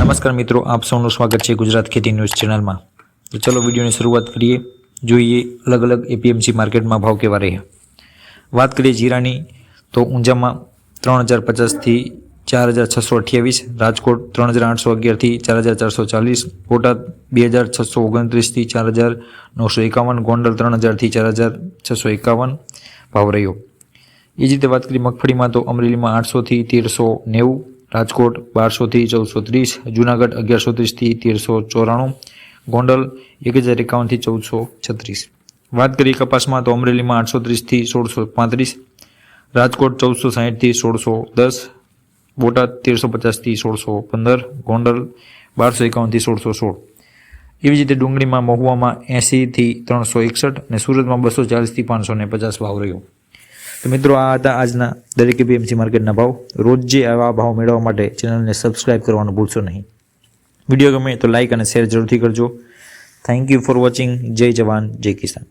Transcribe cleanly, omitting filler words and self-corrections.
નમસ્કાર મિત્રો, આપ સૌનું સ્વાગત છે ગુજરાત ખેતી ન્યૂઝ ચેનલમાં। તો ચલો વિડીયોની શરૂઆત કરીએ। જોઈએ અલગ અલગ એપીએમસી માર્કેટમાં ભાવ કેવા રહ્યા। વાત કરીએ જીરાની તો ઊંઝામાં 3050થી 4628, રાજકોટ 3811થી 4440, બોટાદ 2629થી 4951, ગોંડલ 3000થી 4651 ભાવ રહ્યો। એ જ રીતે વાત કરીએ મગફળીમાં તો અમરેલીમાં 800થી 1390, રાજકોટ 1200થી 1430, જૂનાગઢ 1130થી 1394, ગોંડલ 1051થી 1436। વાત કરીએ કપાસમાં તો અમરેલીમાં 830થી 1635, રાજકોટ 1460થી 1610, બોટાદ 1350થી 1615, ગોંડલ 1251થી 1616। એવી જ રીતે ડુંગળીમાં મહુવામાં 80થી 361 અને સુરતમાં 240થી 550 ભાવ રહ્યો। તો મિત્રો આ હતા આજના દરેક એપીએમસી માર્કેટના ભાવ। રોજ જે આવા ભાવ મેળવવા માટે ચેનલને સબસ્ક્રાઇબ કરવાનું ભૂલશો નહીં। વિડીયો ગમે તો લાઇક અને શેર જરૂરથી કરજો। Thank you for watching. જય જવાન જય કિસાન।